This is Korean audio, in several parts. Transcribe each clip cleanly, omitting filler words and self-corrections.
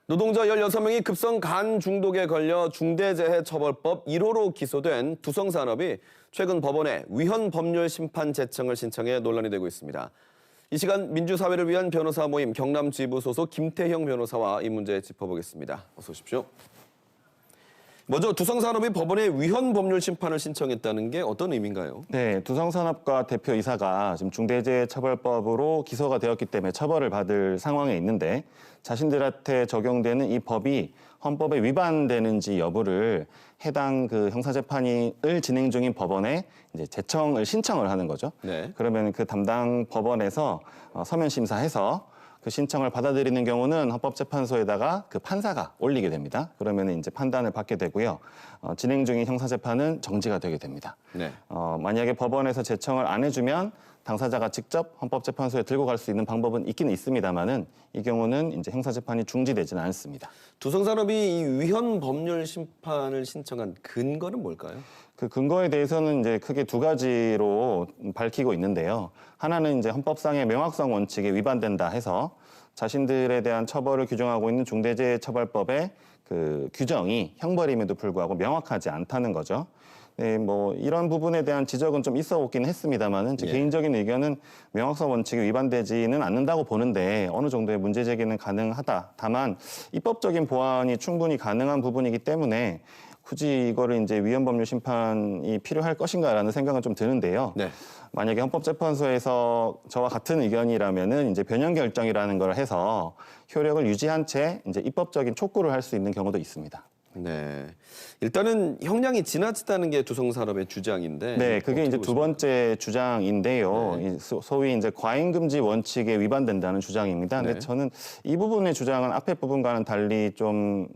노동자 16명이 급성 간 중독에 걸려 중대재해처벌법 1호로 기소된 두성산업이 최근 법원에 위헌 법률 심판 제청을 신청해 논란이 되고 있습니다. 이 시간 민주사회를 위한 변호사 모임 경남지부 소속 김태형 변호사와 이 문제 짚어보겠습니다. 어서 오십시오. 먼저 두성산업이 법원에 위헌 법률 심판을 신청했다는 게 어떤 의미인가요? 네, 두성산업과 대표이사가 지금 중대재해처벌법으로 기소가 되었기 때문에 처벌을 받을 상황에 있는데 자신들한테 적용되는 이 법이 헌법에 위반되는지 여부를 해당 형사재판을 진행 중인 법원에 이제 제청을 신청을 하는 거죠. 네. 그러면 그 담당 법원에서 서면 심사해서 그 신청을 받아들이는 경우는 헌법재판소에다가 그 판사가 올리게 됩니다. 그러면 이제 판단을 받게 되고요. 진행 중인 형사재판은 정지가 되게 됩니다. 네. 만약에 법원에서 제청을 안 해주면 당사자가 직접 헌법재판소에 들고 갈 수 있는 방법은 있기는 있습니다만은 이 경우는 이제 형사재판이 중지되지는 않습니다. 두성산업이 이 위헌 법률 심판을 신청한 근거는 뭘까요? 그 근거에 대해서는 이제 크게 두 가지로 밝히고 있는데요. 하나는 이제 헌법상의 명확성 원칙에 위반된다 해서 자신들에 대한 처벌을 규정하고 있는 중대재해처벌법의 그 규정이 형벌임에도 불구하고 명확하지 않다는 거죠. 네, 뭐 이런 부분에 대한 지적은 좀 있어 오긴 했습니다만은 제 개인적인 의견은 명확성 원칙이 위반되지는 않는다고 보는데 어느 정도의 문제 제기는 가능하다. 다만 입법적인 보완이 충분히 가능한 부분이기 때문에 굳이 이거를 이제 위헌 법률 심판이 필요할 것인가라는 생각은 좀 드는데요. 네. 만약에 헌법재판소에서 저와 같은 의견이라면은 이제 변형 결정이라는 걸 해서 효력을 유지한 채 이제 입법적인 촉구를 할 수 있는 경우도 있습니다. 네. 일단은 형량이 지나치다는 게 두성산업의 주장인데. 네, 그게 이제 두 번째 주장인데요. 네. 소위 이제 과잉금지 원칙에 위반된다는 주장입니다. 근데 네. 저는 이 부분의 주장은 앞에 부분과는 달리 좀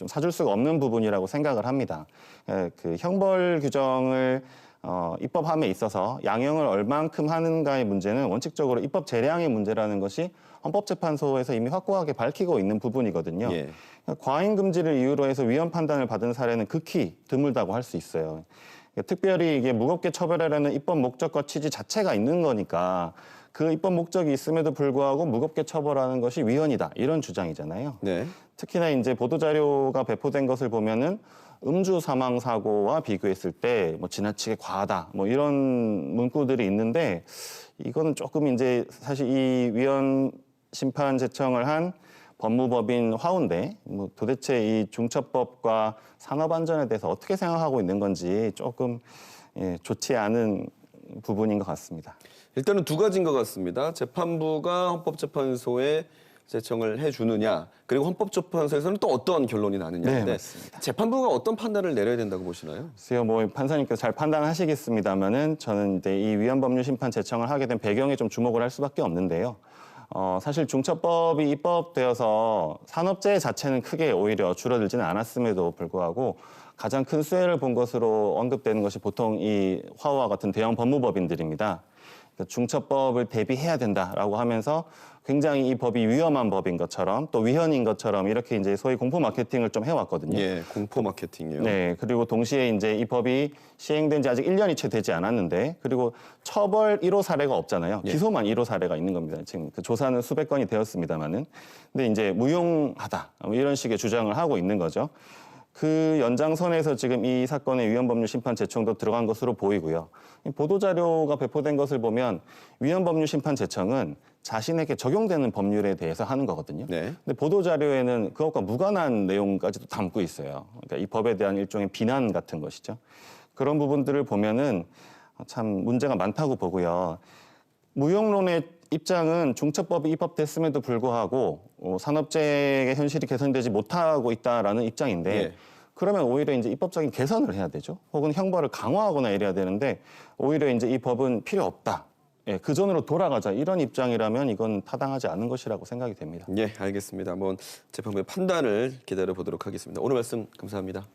사줄 수가 없는 부분이라고 생각을 합니다. 그 형벌 규정을 입법함에 있어서 양형을 얼만큼 하는가의 문제는 원칙적으로 입법 재량의 문제라는 것이 헌법재판소에서 이미 확고하게 밝히고 있는 부분이거든요. 예. 과잉 금지를 이유로 해서 위헌 판단을 받은 사례는 극히 드물다고 할 수 있어요. 특별히 이게 무겁게 처벌하려는 입법 목적과 취지 자체가 있는 거니까 그 입법 목적이 있음에도 불구하고 무겁게 처벌하는 것이 위헌이다 이런 주장이잖아요. 네. 특히나 이제 보도자료가 배포된 것을 보면은 음주 사망 사고와 비교했을 때 뭐 지나치게 과하다 뭐 이런 문구들이 있는데 이거는 조금 이제 사실 이 위헌 심판 제청을 한 법무법인 화운데 뭐 도대체 이 중처법과 산업안전에 대해서 어떻게 생각하고 있는 건지 조금 좋지 않은 부분인 것 같습니다. 일단은 두 가지인 것 같습니다. 재판부가 헌법재판소에 제청을 해주느냐, 그리고 헌법재판소에서는 또 어떤 결론이 나느냐인데 네, 맞습니다. 재판부가 어떤 판단을 내려야 된다고 보시나요? 글쎄요, 뭐 판사님께서 잘 판단하시겠습니다만은 저는 이제 이 위헌 법률 심판 제청을 하게 된 배경에 좀 주목을 할 수밖에 없는데요. 사실 중처법이 입법되어서 산업재해 자체는 크게 오히려 줄어들지는 않았음에도 불구하고 가장 큰 수혜를 본 것으로 언급되는 것이 보통 이 화우와 같은 대형 법무법인들입니다. 중처법을 대비해야 된다라고 하면서 굉장히 이 법이 위험한 법인 것처럼 또 위헌인 것처럼 이렇게 이제 소위 공포 마케팅을 좀 해왔거든요. 예, 공포 마케팅이요. 네, 그리고 동시에 이제 이 법이 시행된 지 아직 1년이 채 되지 않았는데 그리고 처벌 1호 사례가 없잖아요. 예. 기소만 1호 사례가 있는 겁니다. 지금 그 조사는 수백 건이 되었습니다만은. 근데 이제 무용하다 뭐 이런 식의 주장을 하고 있는 거죠. 그 연장선에서 지금 이 사건의 위헌 법률 심판 제청도 들어간 것으로 보이고요. 보도자료가 배포된 것을 보면 위헌 법률 심판 제청은 자신에게 적용되는 법률에 대해서 하는 거거든요. 네. 근데 보도자료에는 그것과 무관한 내용까지도 담고 있어요. 그러니까 이 법에 대한 일종의 비난 같은 것이죠. 그런 부분들을 보면은 참 문제가 많다고 보고요. 무용론의 입장은 중처법이 입법됐음에도 불구하고 산업재해 현실이 개선되지 못하고 있다라는 입장인데 예. 그러면 오히려 이제 입법적인 개선을 해야 되죠. 혹은 형벌을 강화하거나 이래야 되는데 오히려 이제 이 법은 필요 없다. 예, 그 전으로 돌아가자 이런 입장이라면 이건 타당하지 않은 것이라고 생각이 됩니다. 예, 알겠습니다. 한번 재판부의 판단을 기다려 보도록 하겠습니다. 오늘 말씀 감사합니다.